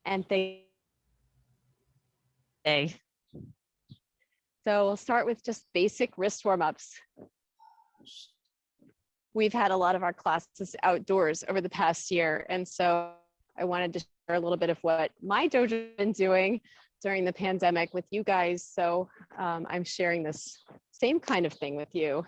and thank you. So we'll start with just basic wrist warm-ups. We've had a lot of our classes outdoors over the past year, and so I wanted to share a little bit of what my dojo has been doing during the pandemic with you guys. So I'm sharing this same kind of thing with you.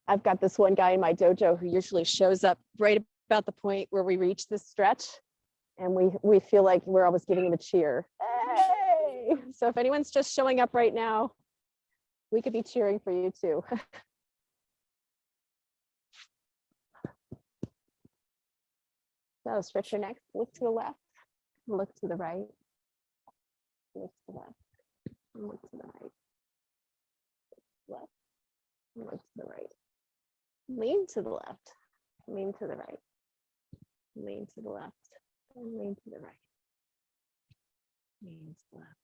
I've got this one guy in my dojo who usually shows up right about the point where we reach this stretch, and we feel like we're always giving him a cheer. Hey! So if anyone's just showing up right now, we could be cheering for you too. So stretch your neck, look to the left, look to the right, look to the left, look to the right, left, look to the right. Lean to the left, lean to the right, lean to the left, and lean to the right. Lean to the left,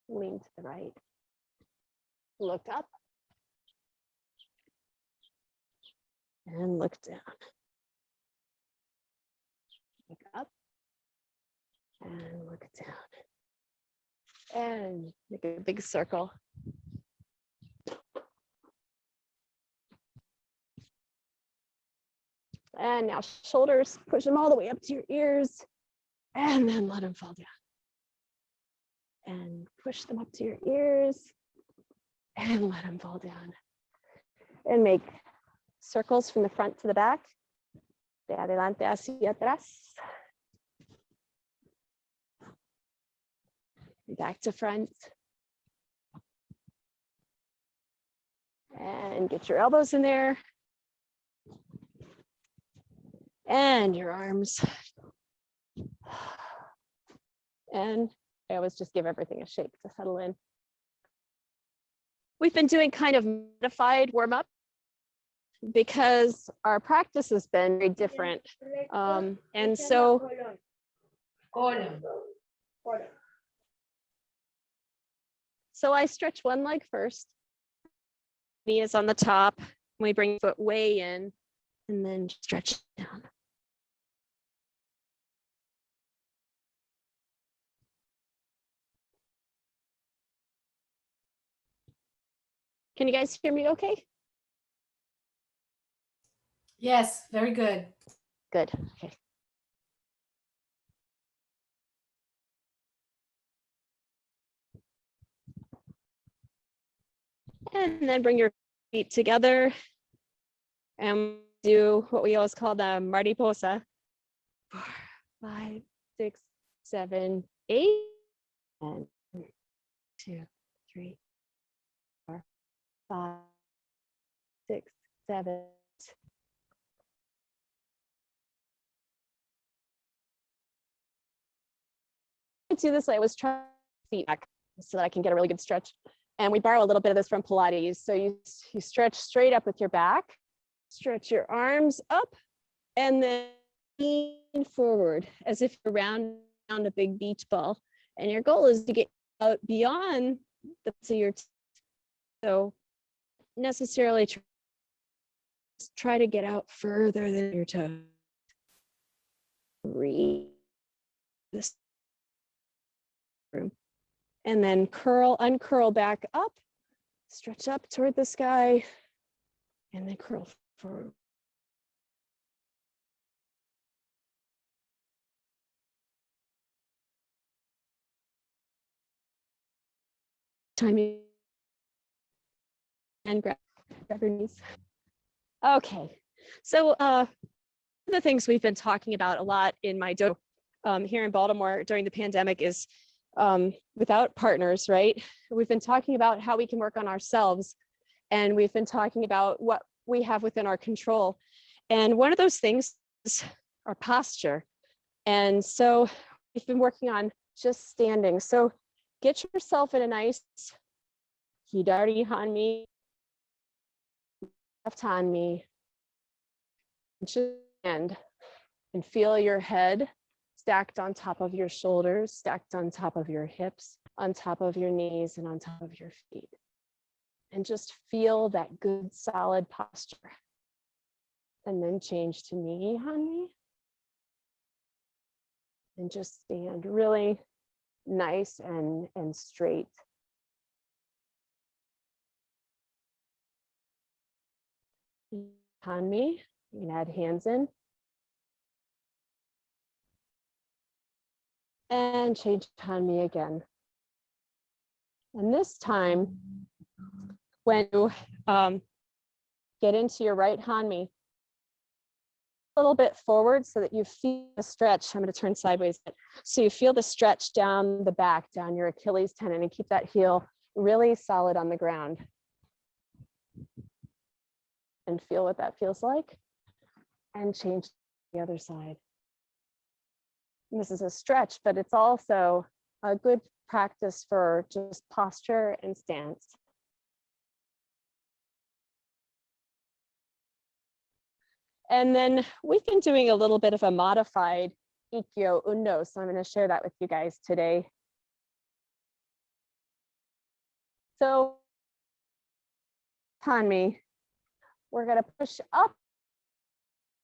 lean to the right. Look up and look down. Look up and look down. And make a big circle. And now shoulders, push them all the way up to your ears, and then let them fall down. And push them up to your ears, and let them fall down. And make circles from the front to the back. De adelante hacia atrás. Back to front. And get your elbows in there. And your arms. And I always just give everything a shake to settle in. We've been doing kind of modified warm-up because our practice has been very different. And so I stretch one leg first. Knee is on the top. We bring the foot way in and then stretch down. Can you guys hear me okay? Yes, very good. Good, okay. And then bring your feet together and do what we always call the mariposa. 4, 5, 6, 7, 8. 1, 2, 3, 4, 5, 6, 7. I do this, I was trying feet back so that I can get a really good stretch. And we borrow a little bit of this from Pilates. So you stretch straight up with your back, stretch your arms up, and then lean forward as if you're round a big beach ball. And your goal is to get out beyond the so your so necessarily try to get out further than your toes. Breathe this room. And then uncurl back up, stretch up toward the sky, and then curl forward. Timing and grab your knees. Okay, so the things we've been talking about a lot in my dojo here in Baltimore during the pandemic is without partners, right? We've been talking about how we can work on ourselves, and we've been talking about what we have within our control. And one of those things is our posture. And so we've been working on just standing. So get yourself in a nice Hidari Hanmi, left Hanmi, just stand and feel your head stacked on top of your shoulders, stacked on top of your hips, on top of your knees, and on top of your feet. And just feel that good solid posture. And then change to Nigi Hanmi. And just stand really nice and straight. Hanmi, you can add hands in. And change to Hanmi again. And this time, when you get into your right Hanmi, a little bit forward so that you feel the stretch. I'm going to turn sideways. So you feel the stretch down the back, down your Achilles tendon, and keep that heel really solid on the ground. And feel what that feels like. And change to the other side. And this is a stretch, but it's also a good practice for just posture and stance. And then we've been doing a little bit of a modified Ikkyo Undo, so I'm going to share that with you guys today. So, Hanmi, we're going to push up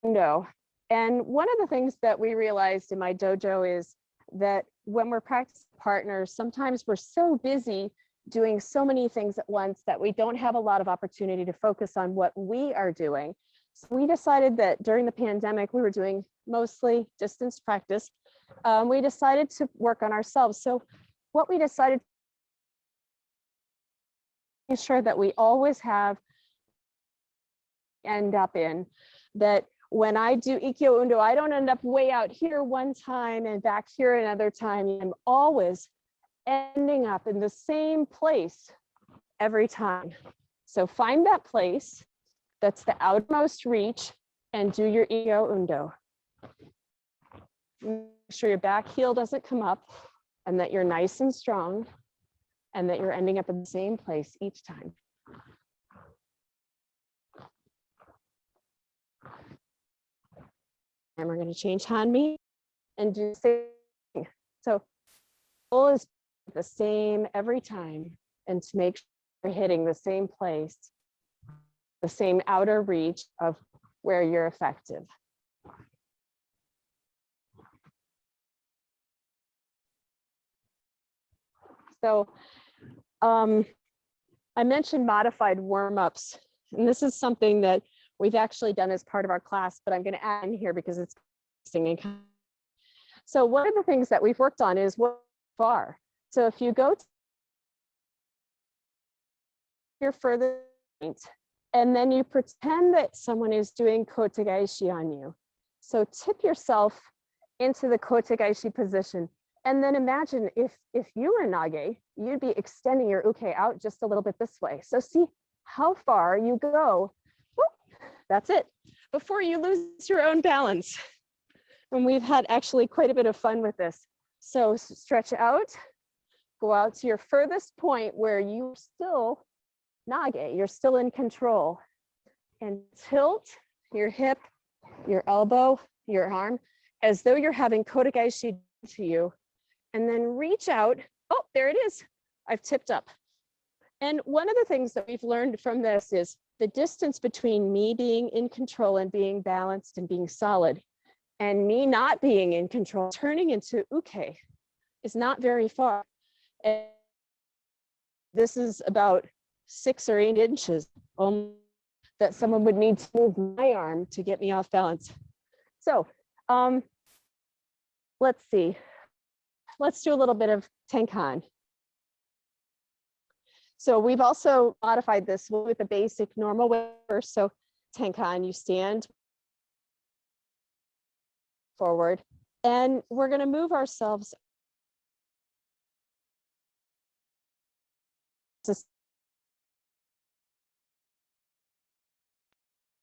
Undo. And one of the things that we realized in my dojo is that when we're practicing partners, sometimes we're so busy doing so many things at once that we don't have a lot of opportunity to focus on what we are doing. So we decided that during the pandemic, we were doing mostly distance practice. We decided to work on ourselves. So what we decided to ensure that we always have end up in that when I do Ikkyo Undo, I don't end up way out here one time and back here another time. I'm always ending up in the same place every time. So find that place that's the outermost reach and do your Ikkyo Undo. Make sure your back heel doesn't come up and that you're nice and strong and that you're ending up in the same place each time. And we're going to change Hanmi and do the same thing. So the goal is the same every time and to make sure you're hitting the same place, the same outer reach of where you're effective. So I mentioned modified warm-ups, and this is something that we've actually done as part of our class, but I'm going to add in here because it's interesting. So one of the things that we've worked on is what far. So if you go to your furthest point, and then you pretend that someone is doing kotegaishi on you. So tip yourself into the kotegaishi position. And then imagine if you were nage, you'd be extending your uke out just a little bit this way. So see how far you go. Whoop, that's it. Before you lose your own balance. And we've had actually quite a bit of fun with this. So stretch out, go out to your furthest point where you're still nage, you're still in control. And tilt your hip, your elbow, your arm, as though you're having kotegaishi to you. And then reach out. Oh, there it is. I've tipped up. And one of the things that we've learned from this is the distance between me being in control and being balanced and being solid, and me not being in control, turning into uke, is not very far. And this is about 6 or 8 inches that someone would need to move my arm to get me off balance. So let's see. Let's do a little bit of Tenkan. So we've also modified this with the basic normal way first. So Tenkan, you stand forward, and we're going to move ourselves to.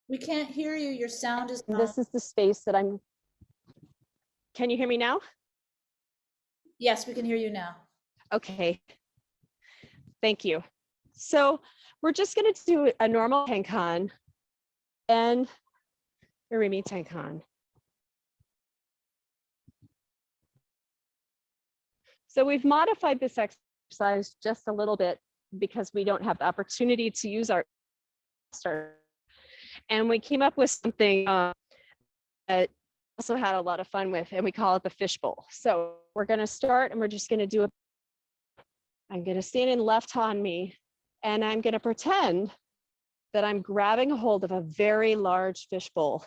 We can't hear you. Your sound is This is the space that I'm. Can you hear me now? Yes, we can hear you now. Okay. Thank you. So we're just going to do a normal Tenkan and Urimi Tenkan. So we've modified this exercise just a little bit because we don't have the opportunity to use our start. And we came up with something that also had a lot of fun with, and we call it the fishbowl. So we're going to start and we're just going to do I'm going to stand in left on me, and I'm going to pretend that I'm grabbing a hold of a very large fishbowl.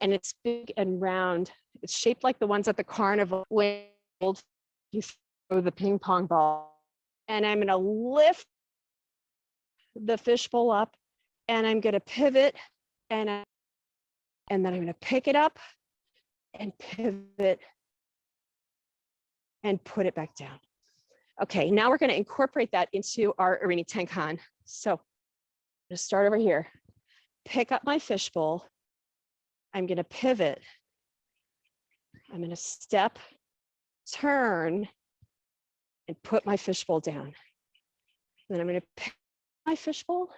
And it's big and round. It's shaped like the ones at the carnival when you throw the ping pong ball. And I'm going to lift the fishbowl up, and I'm going to pivot, and then I'm going to pick it up and pivot and put it back down. Okay, now we're going to incorporate that into our Urimi Tenkan. So I'm going to start over here. Pick up my fishbowl. I'm going to pivot. I'm going to step, turn, and put my fishbowl down. Then I'm going to pick my fishbowl,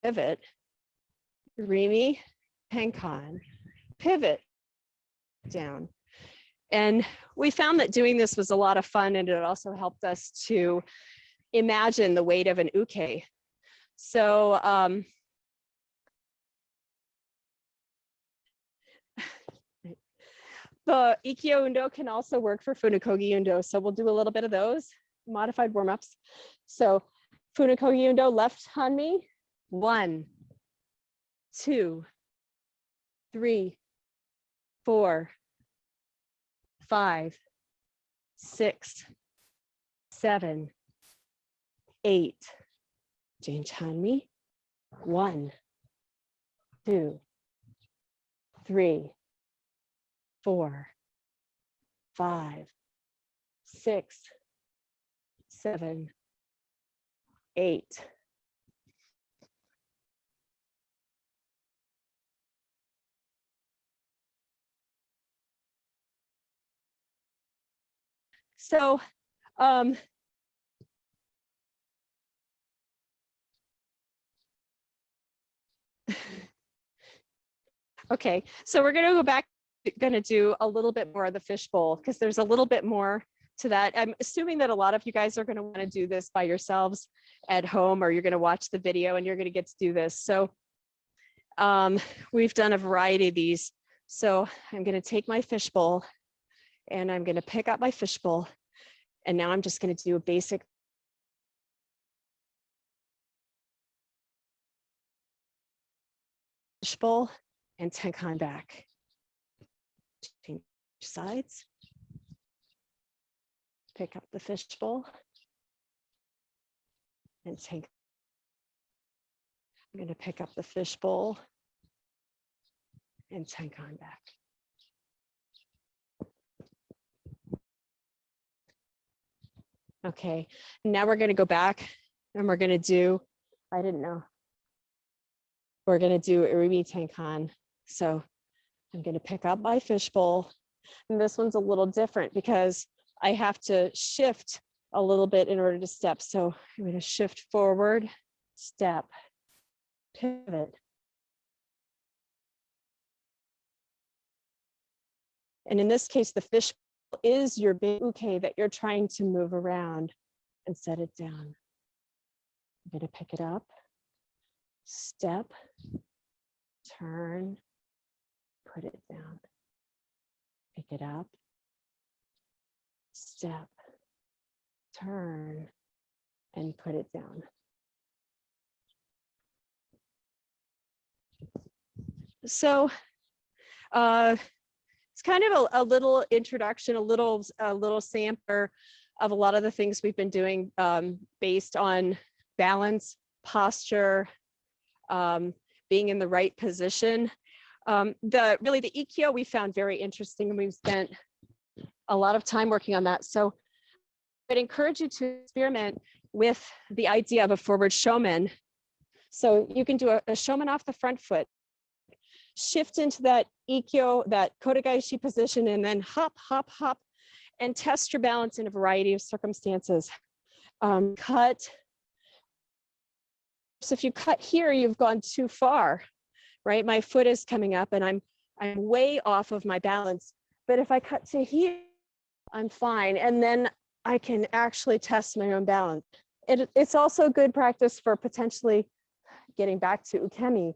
pivot, Urimi Tenkan, pivot, down. And we found that doing this was a lot of fun, and it also helped us to imagine the weight of an uke. So the Ikkyo Undo can also work for Funakogi Undo. So we'll do a little bit of those modified warm-ups. So Funakogi Undo, left on me. 1, 2, 3, 4, 5, 6, 7, 8. Jane Chanmi. 1, 2, 3, 4, 5, 6, 7, 8. So okay, so we're going to go back, going to do a little bit more of the fishbowl because there's a little bit more to that. I'm assuming that a lot of you guys are going to want to do this by yourselves at home, or you're going to watch the video and you're going to get to do this. So we've done a variety of these. So I'm going to take my fishbowl and I'm going to pick up my fishbowl. And now I'm just going to do a basic fishbowl and Tenkan back. Change sides. Pick up the fishbowl and take. I'm going to pick up the fishbowl and Tenkan back. Okay, now we're going to go back and we're going to do, I didn't know. We're going to do Urimi Tenkan. So I'm going to pick up my fishbowl. And this one's a little different because I have to shift a little bit in order to step. So I'm going to shift forward, step, pivot. And in this case, the fishbowl is your big uke that you're trying to move around and set it down. I'm going to pick it up, step, turn, put it down, pick it up, step, turn, and put it down. So it's kind of a little introduction, a little sampler of a lot of the things we've been doing based on balance, posture, being in the right position. The Ikkyo we found very interesting, and we've spent a lot of time working on that. So I'd encourage you to experiment with the idea of a forward shomen. So you can do a shomen off the front foot, shift into that Ikkyo, that Kodagaishi position, and then hop, hop, hop, and test your balance in a variety of circumstances. Cut. So if you cut here, you've gone too far, right? My foot is coming up and I'm way off of my balance. But if I cut to here, I'm fine. And then I can actually test my own balance. It's also good practice for potentially getting back to ukemi.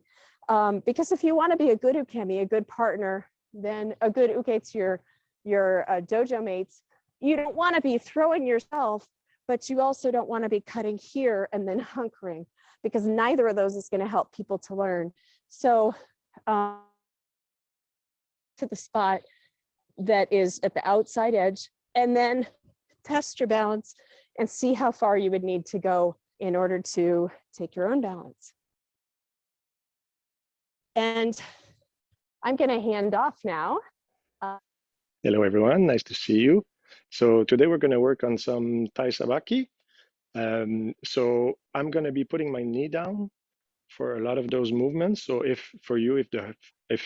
Because if you want to be a good ukemi, a good partner, then a good uke to your dojo mates, you don't want to be throwing yourself, but you also don't want to be cutting here and then hunkering, because neither of those is going to help people to learn. So to the spot that is at the outside edge, and then test your balance and see how far you would need to go in order to take your own balance. And I'm going to hand off now. Hello, everyone. Nice to see you. So today we're going to work on some Tai Sabaki. So I'm going to be putting my knee down for a lot of those movements. So if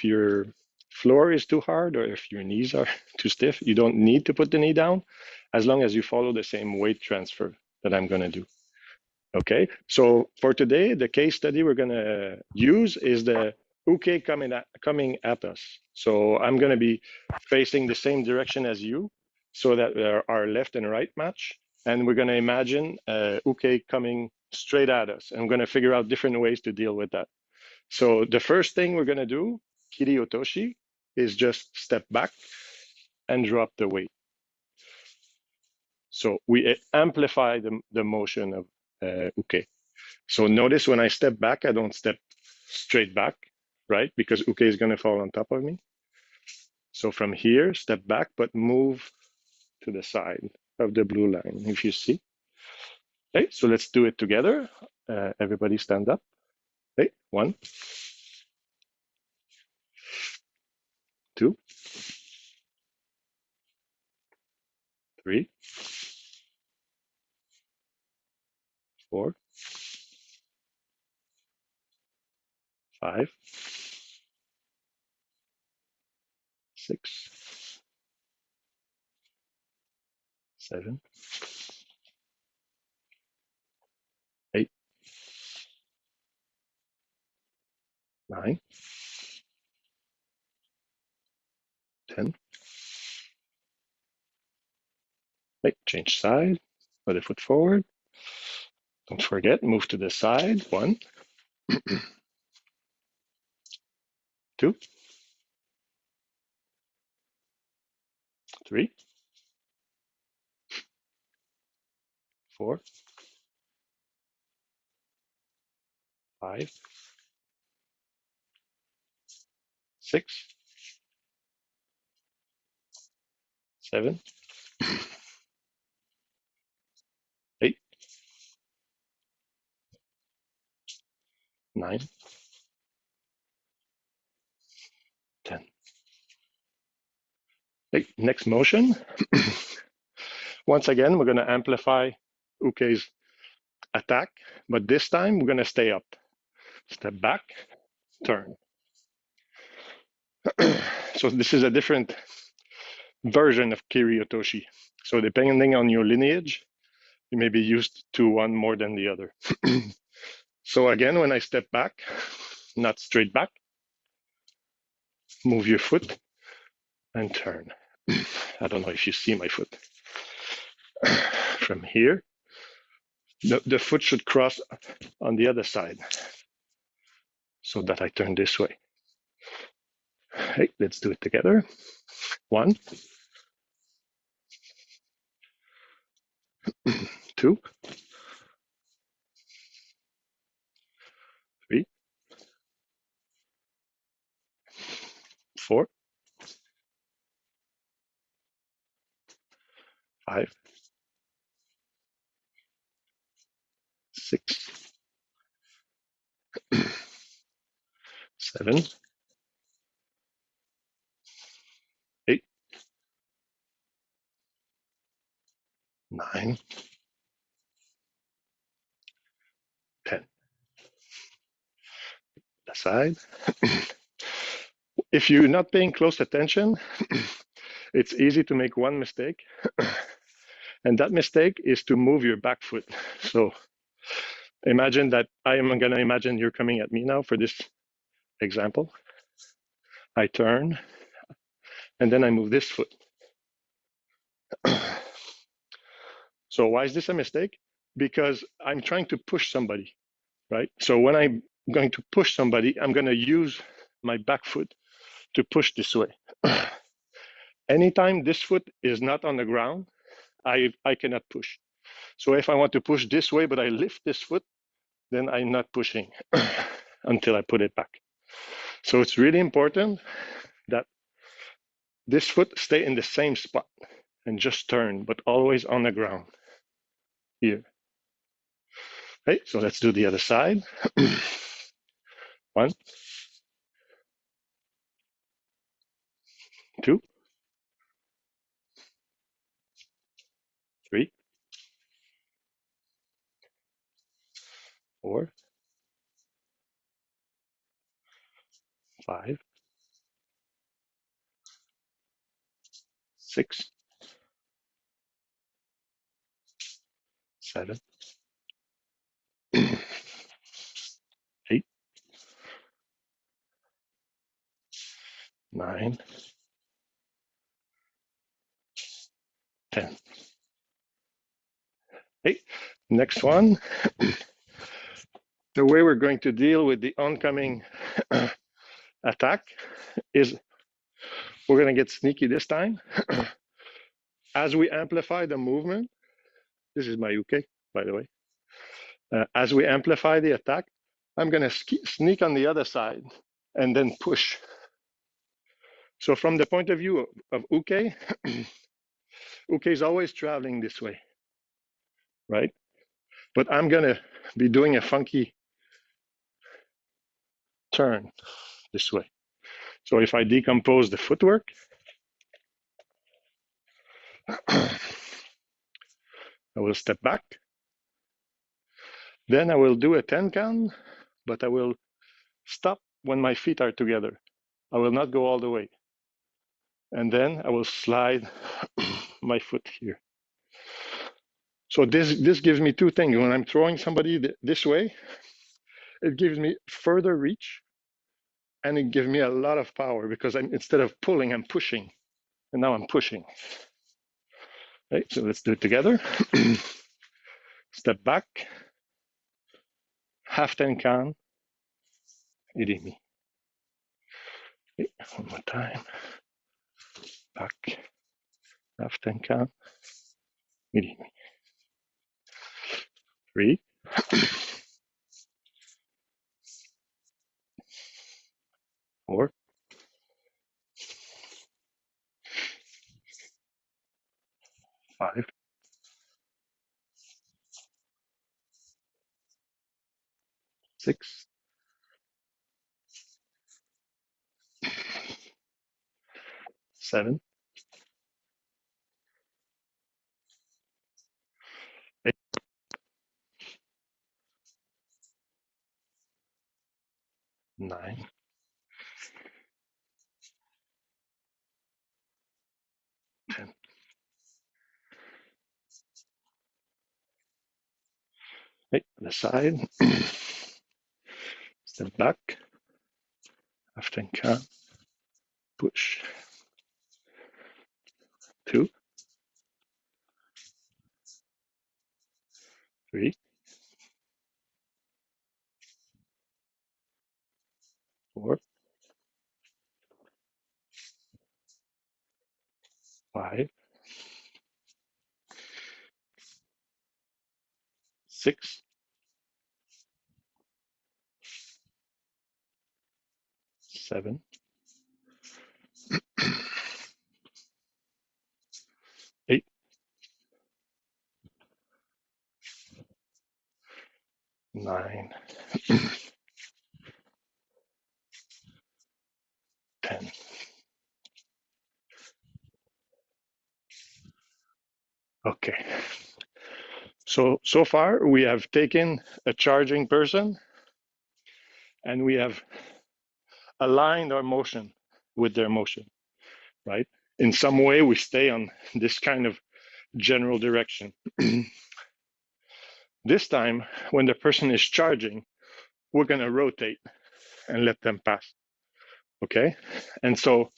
your floor is too hard or if your knees are too stiff, you don't need to put the knee down as long as you follow the same weight transfer that I'm going to do. Okay, so for today, the case study we're going to use is the uke coming at us. So I'm going to be facing the same direction as you so that our left and right match. And we're going to imagine uke coming straight at us. And I'm going to figure out different ways to deal with that. So the first thing we're going to do, kiri otoshi, is just step back and drop the weight. So we amplify the motion of uke. So notice when I step back, I don't step straight back, right? Because uke is going to fall on top of me. So from here, step back, but move to the side of the blue line, if you see. Okay, so let's do it together. Everybody stand up. Okay, 1, 2, 3, 4, 5, 6, 7, 8, 9, 10. Okay, change side, put a foot forward. Don't forget, move to the side. 1, 2, 3, 4, 5, 6, 7, 8, 9, 10. Okay, next motion. Once again, we're going to amplify uke's attack, but this time we're going to stay up. Step back, turn. So this is a different version of kiri otoshi. So depending on your lineage, you may be used to one more than the other. So again, when I step back, not straight back, move your foot and turn. I don't know if you see my foot. From here, the foot should cross on the other side so that I turn this way. Hey, let's do it together. 1, 2, 3, 4, 5, 6, 7, 8, 9, 10. Aside. If you're not paying close attention, it's easy to make one mistake. And that mistake is to move your back foot. So imagine that I am going to imagine you're coming at me now for this example. I turn, and then I move this foot. So why is this a mistake? Because I'm trying to push somebody, right? So when I'm going to push somebody, I'm going to use my back foot to push this way. Anytime this foot is not on the ground, I cannot push. So if I want to push this way, but I lift this foot, then I'm not pushing until I put it back. So it's really important that this foot stay in the same spot and just turn, but always on the ground here. Okay, so let's do the other side. 1, 2, 3, 4, 5, 6, 7, 8, 9, 10. Okay, next one. The way we're going to deal with the oncoming attack is we're going to get sneaky this time. As we amplify the movement, this is my uke, by the way. As we amplify the attack, I'm going to sneak on the other side and then push. So from the point of view of uke, uke is always traveling this way, right? But I'm going to be doing a funky turn this way. So if I decompose the footwork, I will step back. Then I will do a 10 count, but I will stop when my feet are together. I will not go all the way. And then I will slide my foot here. So this gives me two things. When I'm throwing somebody this way, it gives me further reach, and it gives me a lot of power because instead of pulling, I'm pushing. And now I'm pushing. Okay, so let's do it together. Step back, half 10 count, irimi. Okay, one more time. Back, half 10 count, irimi. 3, 4, 5, 6, 7, 8, 9, 10. Okay, the side. Step back, half 10 count, push. 2, 3, 4, 5, 6, 7, 8, Okay. So far we have taken a charging person and we have aligned our motion with their motion, right? In some way we stay on this kind of general direction. This time, when the person is charging, we're going to rotate and let them pass. Okay. And so,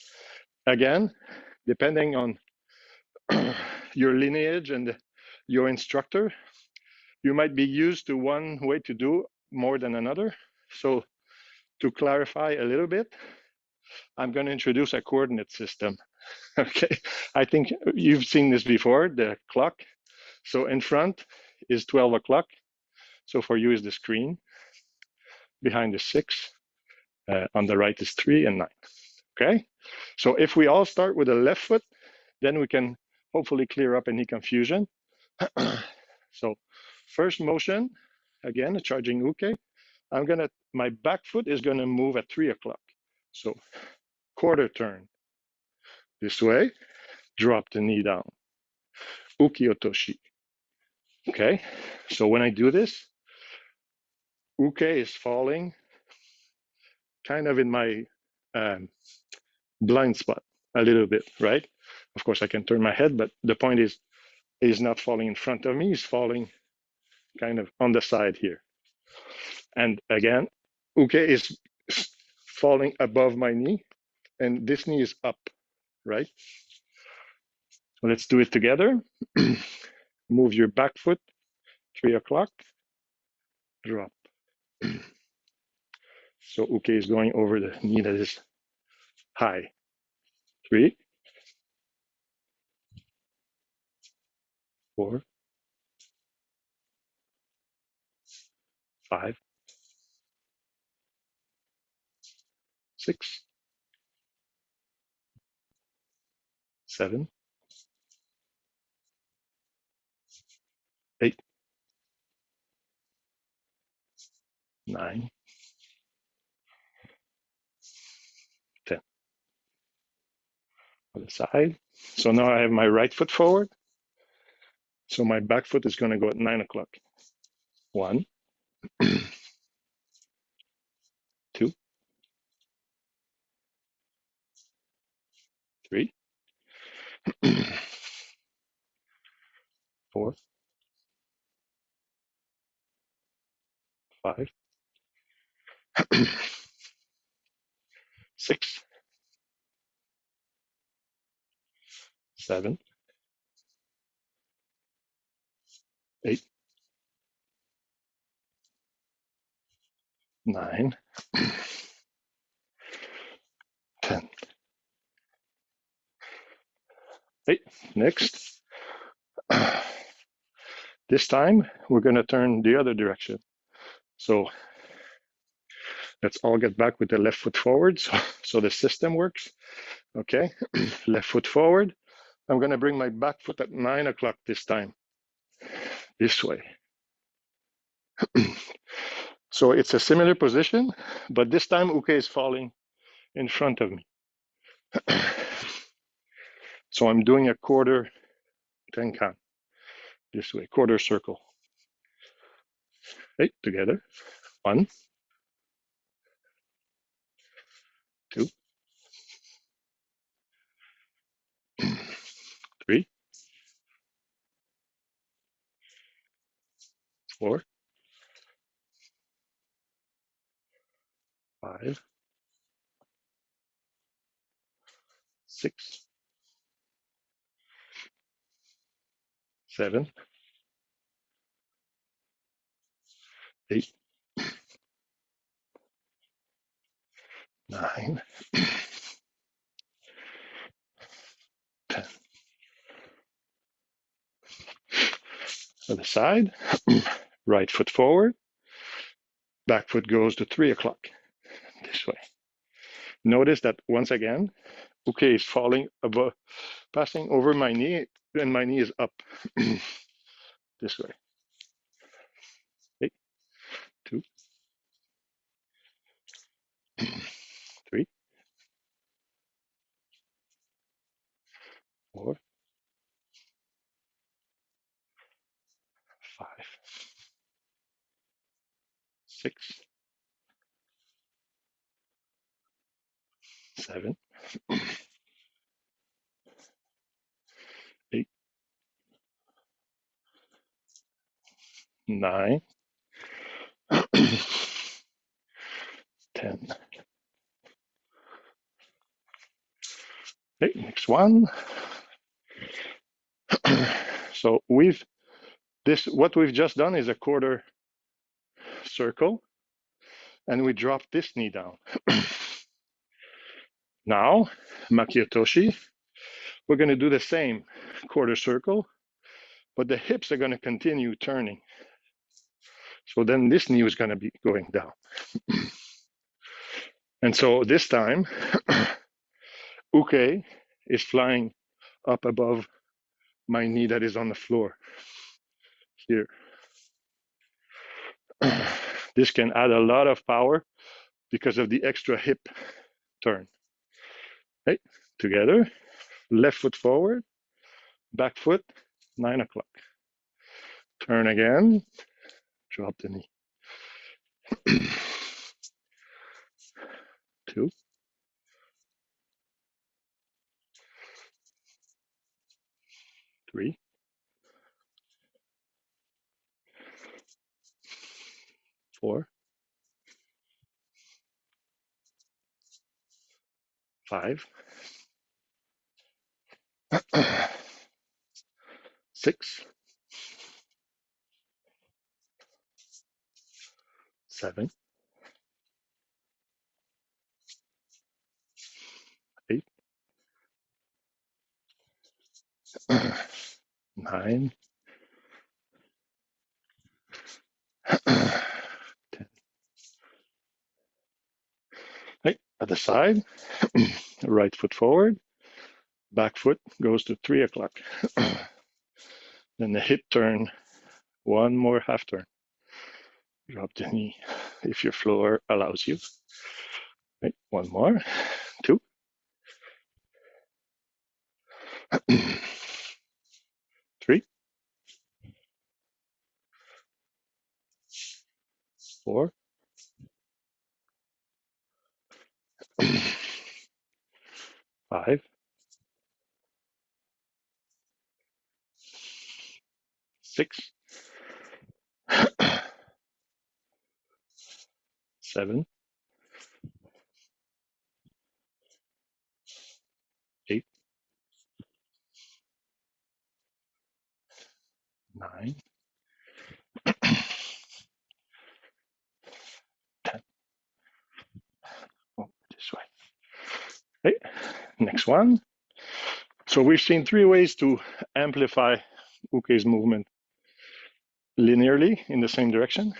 again, depending on your lineage and your instructor, you might be used to one way to do more than another. So, to clarify a little bit, I'm going to introduce a coordinate system. Okay. I think you've seen this before, the clock. So, in front is 12 o'clock. So, for you is the screen. Behind is 6. On the right is 3 and 9. Okay, so if we all start with the left foot, then we can hopefully clear up any confusion. So first motion, again, charging uke. My back foot is gonna move at 3 o'clock. So quarter turn this way, drop the knee down. Uki otoshi. Okay, so when I do this, uke is falling kind of in my blind spot a little bit, right? Of course, I can turn my head, but the point is, he's not falling in front of me, he's falling kind of on the side here. And again, uke is falling above my knee, and this knee is up, right? So let's do it together. Move your back foot, 3 o'clock, drop. So uke is going over the knee that is high. 3, 4, 5, 6, 7, 8, 9, 10. On the side. So now I have my right foot forward. So my back foot is going to go at 9 o'clock. 1, 2, 3, 4, 5, 6, 7, 8, 9, 10. Okay, next. This time we're going to turn the other direction. So let's all get back with the left foot forward so the system works. Okay, left foot forward. I'm going to bring my back foot at 9 o'clock this time, this way. So it's a similar position, but this time uke is falling in front of me. So I'm doing a quarter tenkan this way, quarter circle. Okay, together. 1, 2, 3, 4, 5, 6, 7, 8, 9, 10. Other side, right foot forward, back foot goes to 3 o'clock, this way. Notice that once again, uke is falling above, passing over my knee, and my knee is up, this way. 8, 2, 3, 4, 6, 7, 8, 9, 10. Okay, next one. So what we've just done is a quarter circle, and we drop this knee down. Now, Makiotoshi, we're going to do the same quarter circle, but the hips are going to continue turning. So then this knee is going to be going down. And so this time, uke is flying up above my knee that is on the floor here. This can add a lot of power because of the extra hip turn. Okay, together, left foot forward, back foot, 9 o'clock. Turn again, drop the knee. 2, 3, 4, 5, 6, 7, 8, 9, 10. Right, at the side, right foot forward, back foot goes to 3 o'clock. Then the hip turn, one more half turn. Drop the knee if your floor allows you. Right, one more, 2, 3, 4, 5, 6, 7, 8, 9, 10. Oh, this way. Okay, next one. So we've seen 3 ways to amplify uke's movement linearly in the same direction.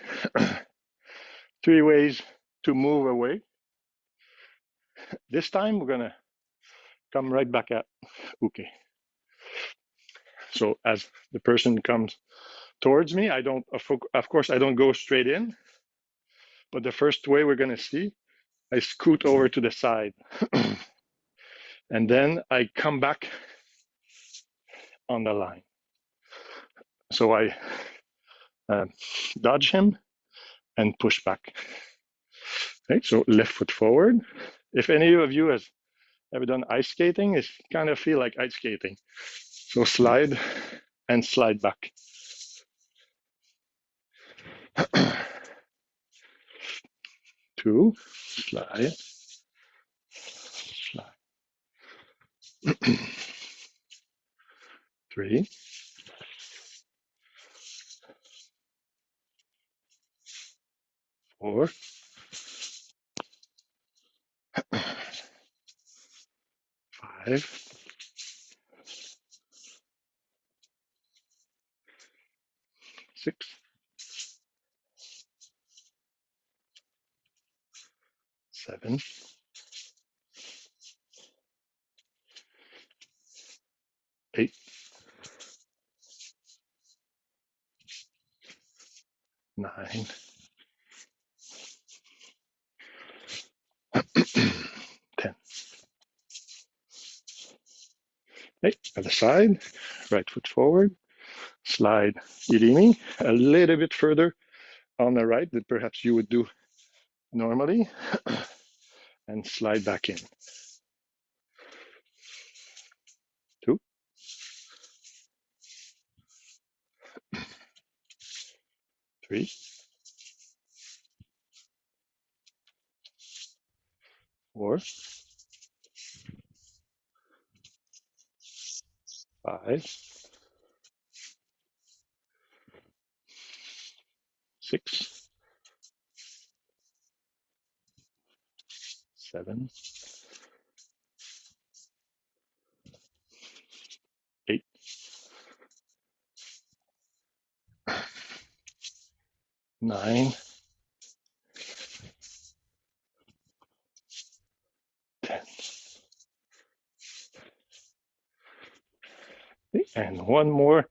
3 ways to move away. This time we're gonna come right back at uke. So as the person comes towards me, I don't, of course, I don't go straight in, but the first way we're gonna see, I scoot over to the side. And then I come back on the line. So I dodge him and push back. Okay, so left foot forward. If any of you has ever done ice skating, it kind of feel like ice skating. So slide and slide back. 2, slide, slide. 3, 4, 5, 6, 7, 8, 9, 10. Okay, other side, right foot forward, slide irimi a little bit further on the right that perhaps you would do normally, and slide back in. 2, 3, 4, 5, 6, 7, 8, 9, 10. And one more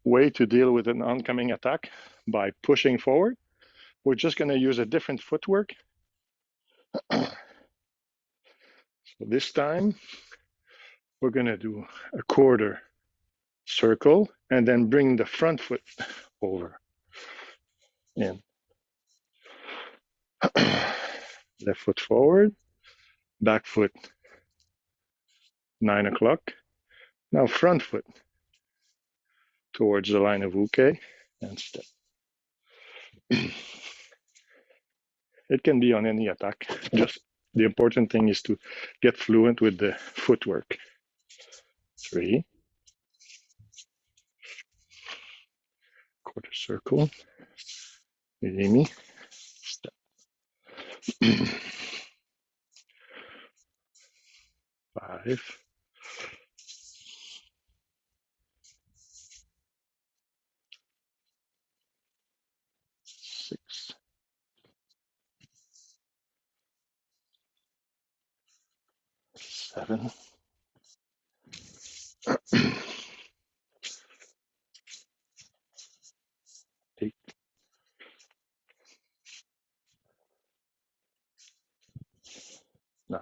way to deal with an oncoming attack by pushing forward. We're just going to use a different footwork. So this time, we're going to do a quarter circle and then bring the front foot over. In. Left foot forward, back foot 9 o'clock. Now front foot towards the line of uke and step. It can be on any attack. Just the important thing is to get fluent with the footwork. 3, quarter circle, Irimi, step. 5, 6, 7, 8, 9.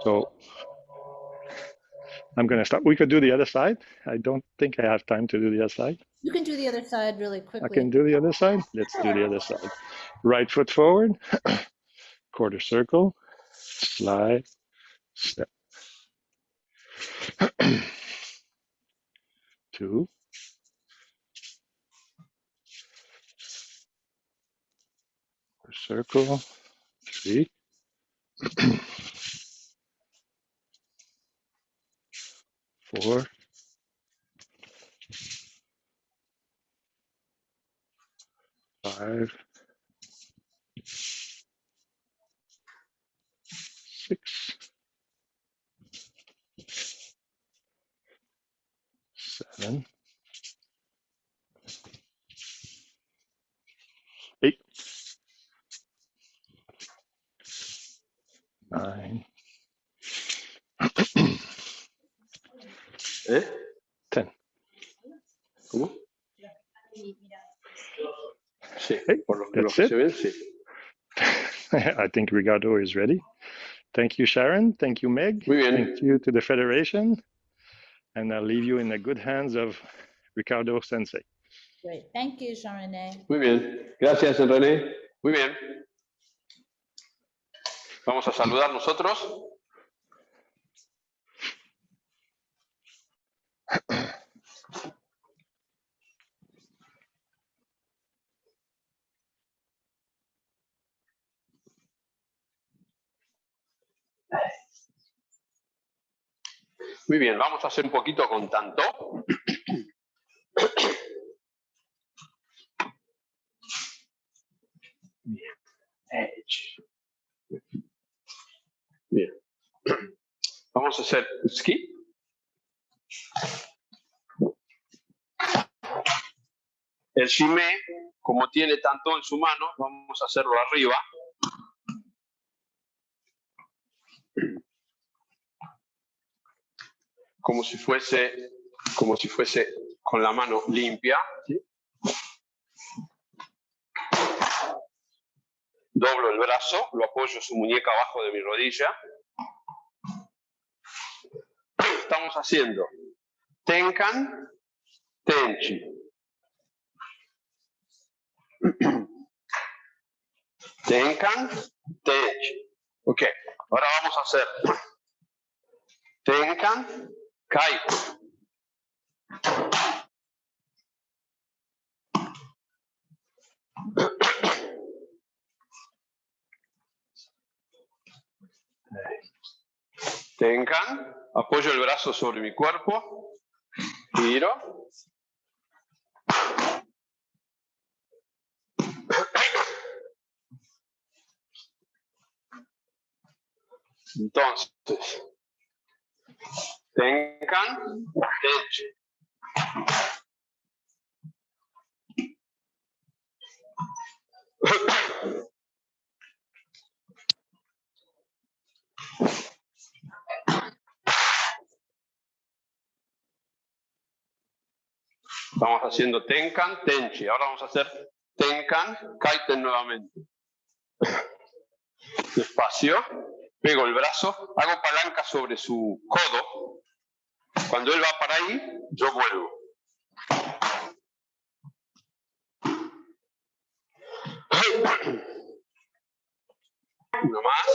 So I'm going to stop. We could do the other side. I don't think I have time to do the other side. You can do the other side really I quickly. can do the other side. Let's do the other side. Right foot forward, quarter circle, slide, step. 2, 4 circle, 3, 4, 5, 6, 7, 8, 9, 10. ¿Cómo? Sí, Hey, por lo that's que it. se ve, sí. I think Ricardo is ready. Thank you, Sharon. Thank you, Meg. Muy bien. Thank you to the Federation. And I'll leave you in the good hands of Ricardo Sensei. Great. Thank you, Jean-Rene. Muy bien. Gracias, Jean-Rene. Muy bien. Vamos a saludar nosotros. Muy bien, vamos a hacer un poquito con tanto. Bien. Edge. Bien. Vamos a hacer ski. El shime, como tiene tanto en su mano, vamos a hacerlo arriba. Como si fuese con la mano limpia. ¿Sí? Doblo el brazo, lo apoyo su muñeca abajo de mi rodilla. estamos haciendo Tenkan, Tenchi. Tenkan, Tenchi. Ok, ahora vamos a hacer Tenkan, Kai. Tenkan, apoyo el brazo sobre mi cuerpo, giro. Entonces, Tenkan, Tenchi. Estamos haciendo Tenkan, Tenchi. Ahora vamos a hacer Tenkan, Kaiten nuevamente. Despacio. Pego el brazo, hago palanca sobre su codo. Cuando él va para ahí, yo vuelvo. Uno más.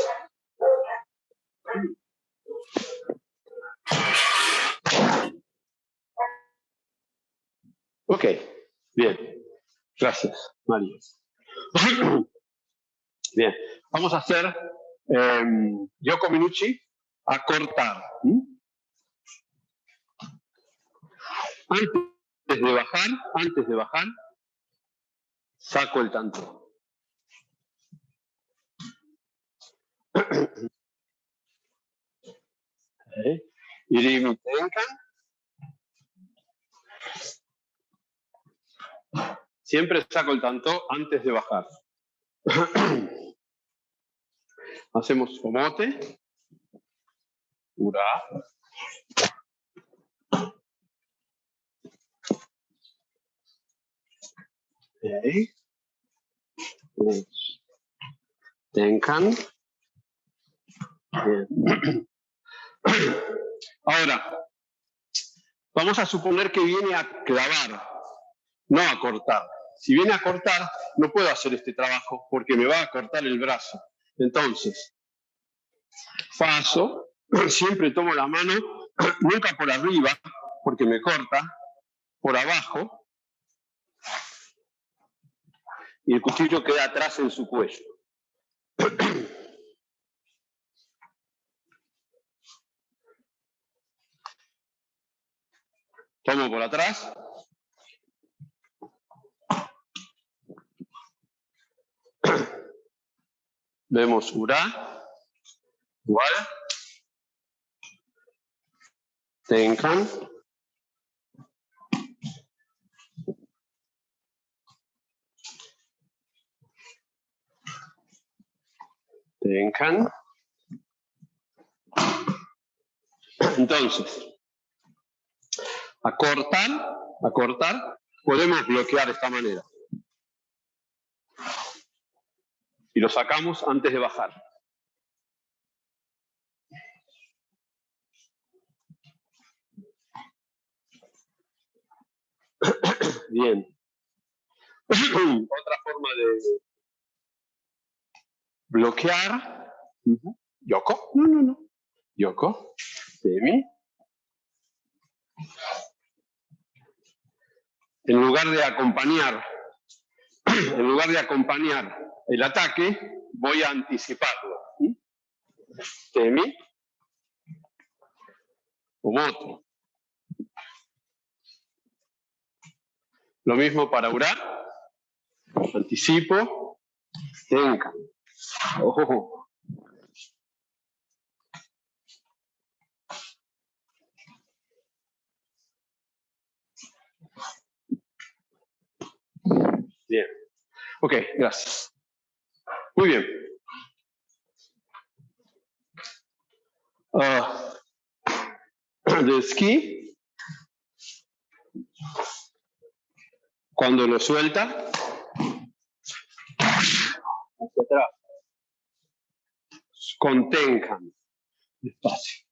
Ok, bien. Gracias, María. Bien, vamos a hacer Yoko Minuchi a cortar. Antes de bajar, saco el tanto. Irimi Tenkan. Siempre saco el tanto antes de bajar. Hacemos omote. Ura. Okay. Tenkan. Bien. Ahora, vamos a suponer que viene a clavar, no a cortar. Si viene a cortar, no puedo hacer este trabajo porque me va a cortar el brazo. Entonces, paso, siempre tomo la mano, nunca por arriba, porque me corta, por abajo, y el cuchillo queda atrás en su cuello. Tomo por atrás. Vemos Ura. Igual. Tenkan. Tenkan. Entonces, a cortar, podemos bloquear de esta manera. Y lo sacamos antes de bajar. Bien. Otra forma de bloquear. Yoko. No. Yoko. Semi. En lugar de acompañar el ataque, voy a anticiparlo. Semi. Omoto. Lo mismo para Ura. Anticipo. Tenkan. Oh. Bien. Ok, gracias. Muy bien. De esquí. Cuando lo suelta. Hacia atrás. Con Tenkan. Despacio.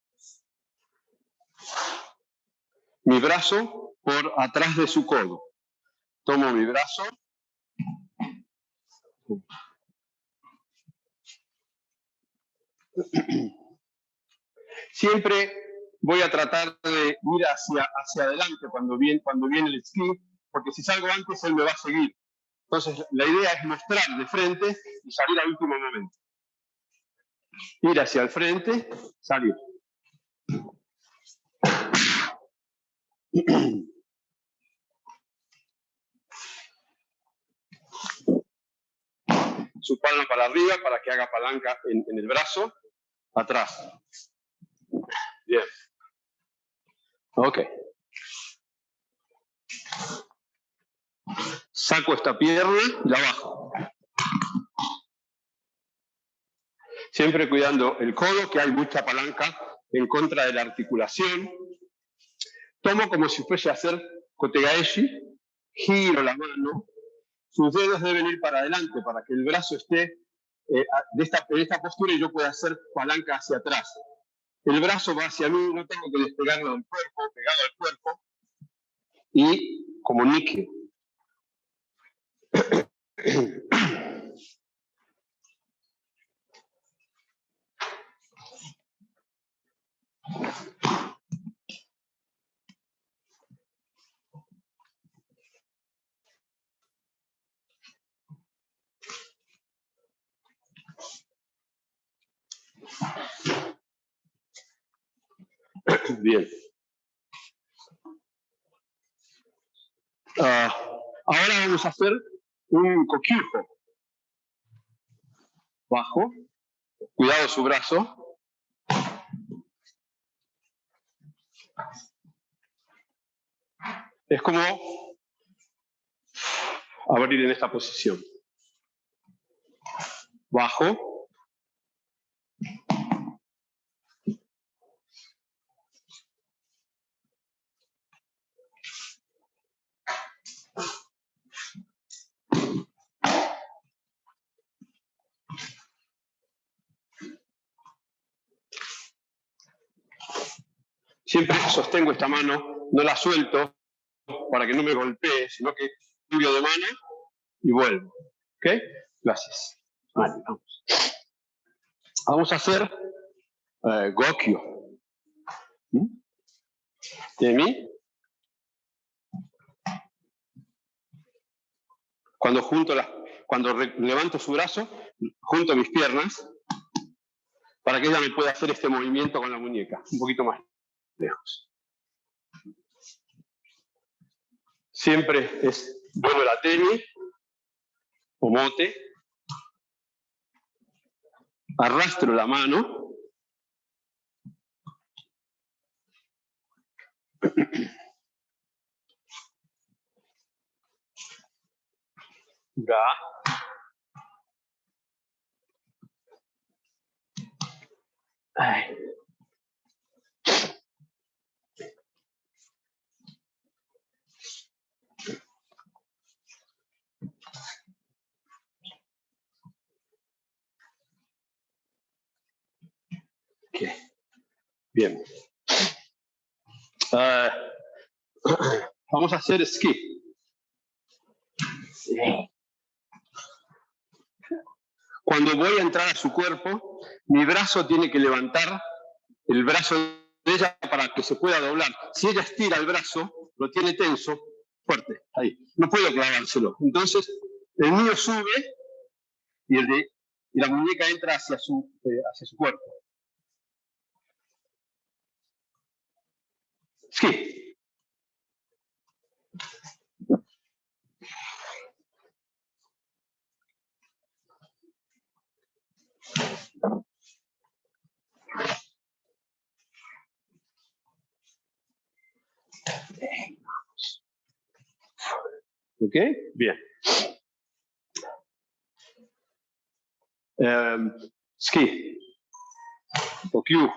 mi brazo por atrás de su codo. Tomo mi brazo. Siempre voy a tratar de ir hacia adelante cuando viene el esquí, porque si salgo antes él me va a seguir. Entonces la idea es mostrar de frente y salir al último momento. Ir hacia el frente, salir. Su palma para arriba para que haga palanca en el brazo. Atrás. Bien. Ok. Saco esta pierna y la bajo. Siempre cuidando el codo, que hay mucha palanca en contra de la articulación. Tomo como si fuese a hacer kotegaeshi, giro la mano. Sus dedos deben ir para adelante para que el brazo esté en esta postura y yo pueda hacer palanca hacia atrás. El brazo va hacia mí, no tengo que despegarlo del cuerpo, pegado al cuerpo. Y como níquel. Bien. Ahora vamos a hacer un kokyujo. Bajo. Cuidado su brazo. Es como abrir en esta posición. Bajo. Siempre sostengo esta mano, no la suelto para que no me golpee, sino que cambio de mano y vuelvo. ¿Ok? Gracias. Vale, vamos. Vamos a hacer gokyo. De mí. Cuando levanto su brazo, junto mis piernas, para que ella me pueda hacer este movimiento con la muñeca, un poquito más lejos. Siempre es bueno la teni o mote. Arrastro la mano. Ga. Ay. Okay. Bien. Vamos a hacer esquí. Cuando voy a entrar a su cuerpo, mi brazo tiene que levantar el brazo de ella para que se pueda doblar. Si ella estira el brazo, lo tiene tenso, fuerte, ahí. No puedo clavárselo. Entonces, el mío sube y la muñeca entra hacia su cuerpo. Sí. ¿Ok? Bien. Ski. Okyu.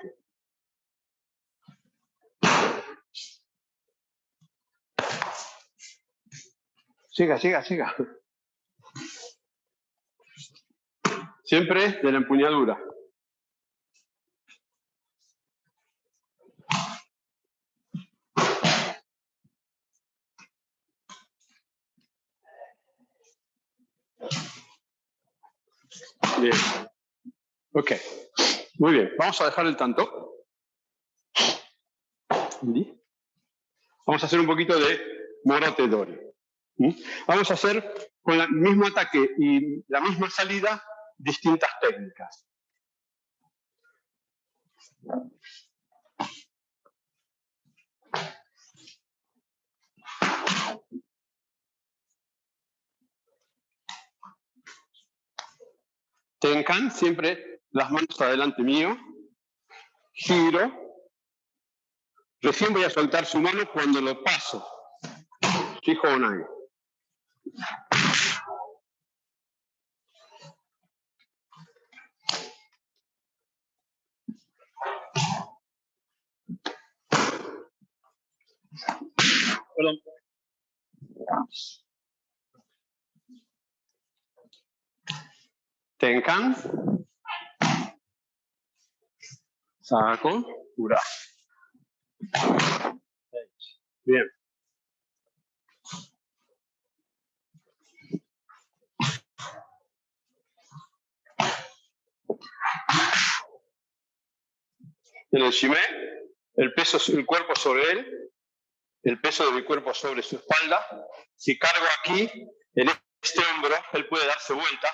Siga. Siempre de la empuñadura. Bien. Ok. Muy bien. Vamos a dejar el tanto. Vamos a hacer un poquito de morote dori. Vamos a hacer con el mismo ataque y la misma salida distintas técnicas. Tenkan, siempre las manos adelante mío. Giro. Recién voy a soltar su mano cuando lo paso. Shidoin. Perdón. Tenkan. Saco. Ura. Bien. En el shime, el cuerpo sobre él, el peso de mi cuerpo sobre su espalda. Si cargo aquí, en este hombro, él puede darse vuelta.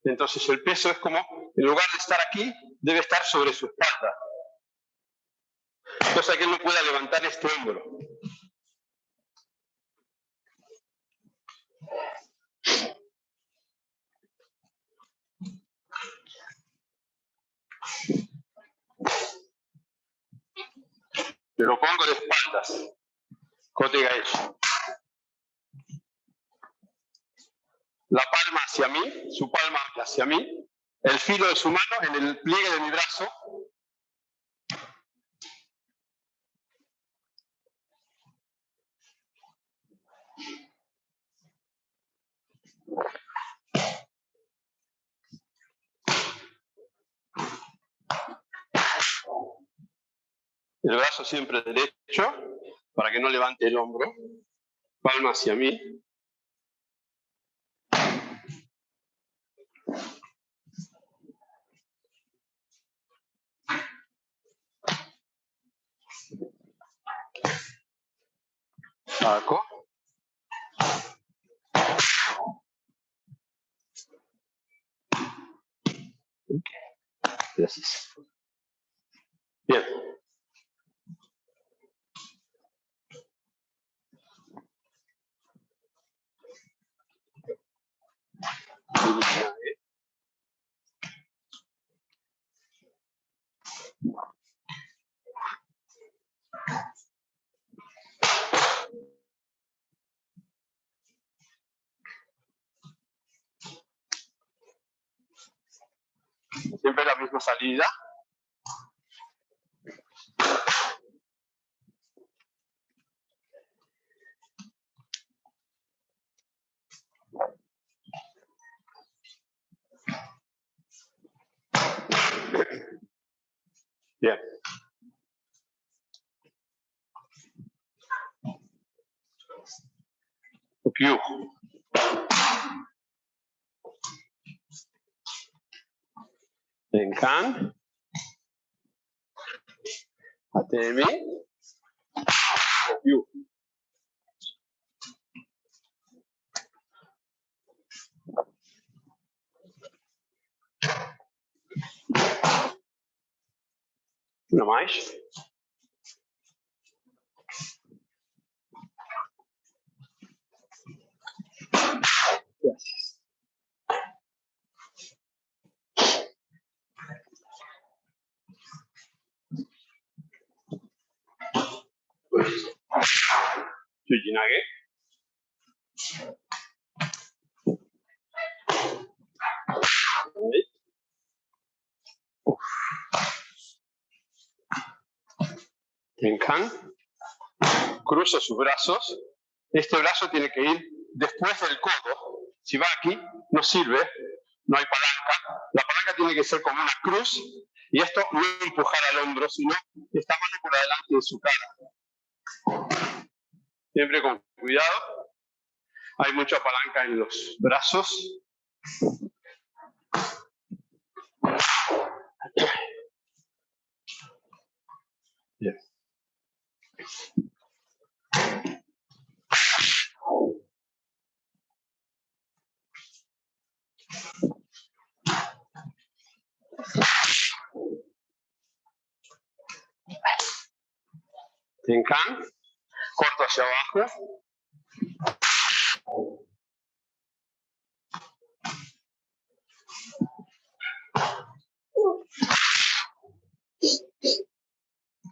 Entonces el peso es como, en lugar de estar aquí, debe estar sobre su espalda. Cosa que él no pueda levantar este hombro. Me lo pongo de espaldas. Kotegae. La palma hacia mí, su palma hacia mí, el filo de su mano en el pliegue de mi brazo. El brazo siempre derecho, para que no levante el hombro. Palma hacia mí. Saco. Gracias. Bien. Siempre la misma salida. Bien. Okyu. Tenkan. Atemi. Okyu. Una más. Gracias. Yujinage. Tenkan. Cruzo sus brazos. Este brazo tiene que ir después del codo. Si va aquí, no sirve. No hay palanca. La palanca tiene que ser como una cruz. Y esto no empujar al hombro, sino esta mano por adelante de su cara. Siempre con cuidado. Hay mucha palanca en los brazos. Bien. Tenkan, corto hacia abajo.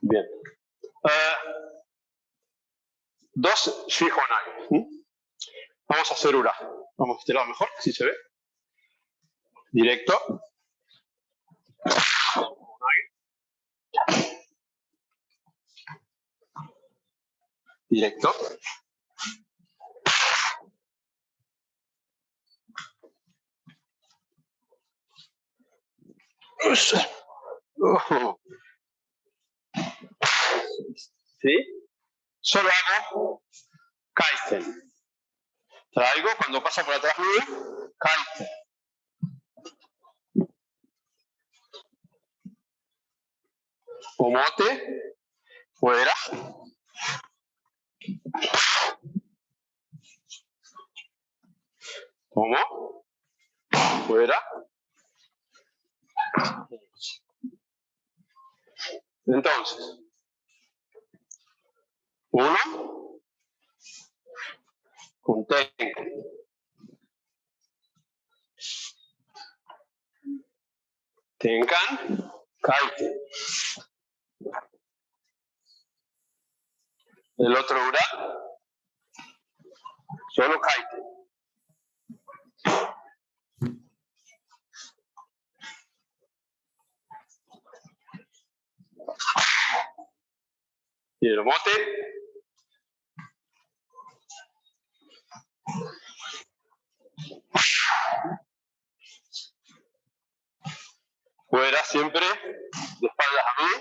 Bien. Dos Shihan. Vamos a hacer Ura. Vamos a este lado mejor, así se ve. Directo. Directo. ¿Sí? Solo hago kaiten. Traigo cuando pasa por atrás mío, kaiten. Omote, fuera. Tomo, fuera. Entonces, 1, contengo. Tenkan, kaite. El otro Ura, solo kaite. Y el mote. Fuera siempre, de espaldas a mí.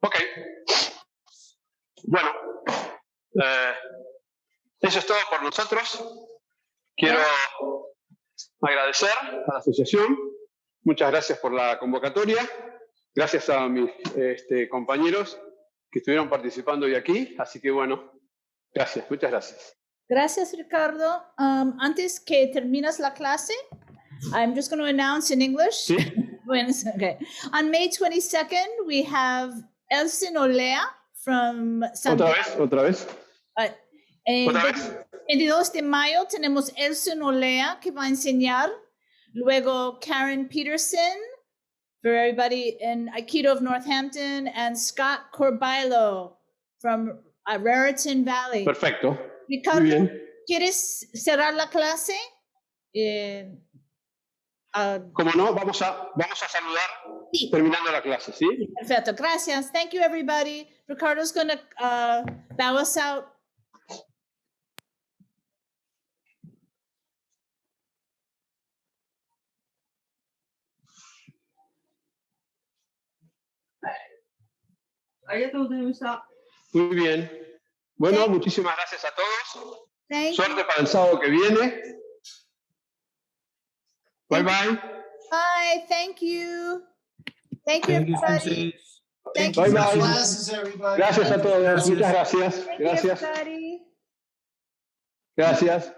Ok. Bueno, eso es todo por nosotros. Quiero agradecer a la asociación. Muchas gracias por la convocatoria. Gracias a mis compañeros que estuvieron participando hoy aquí. Así que bueno, gracias, muchas gracias. Gracias, Ricardo. Antes que terminas la clase, I'm just going to announce in English. ¿Sí? Okay. On May 22nd, we have Elsin Olea from Santiago. Otra vez. El ¿Otra vez? 22 de mayo tenemos Elsin Olea que va a enseñar. Luego Karen Peterson for everybody in Aikido of Northampton, and Scott Corbal from Raritan Valley. Perfecto. Ricardo, Muy bien. ¿quieres cerrar la clase? Como no, vamos a saludar Sí. terminando la clase, ¿sí? Perfecto, gracias. Thank you, everybody. Ricardo's going to bow us out. Muy bien. Bueno, muchísimas gracias a todos. Thank Suerte you. para el sábado que viene. Bye, bye. Bye. Thank you. Thank you, everybody. Thank you. Bye, bye. Everybody. Gracias a todos. Muchas gracias. Thank you, Gracias. everybody. Gracias.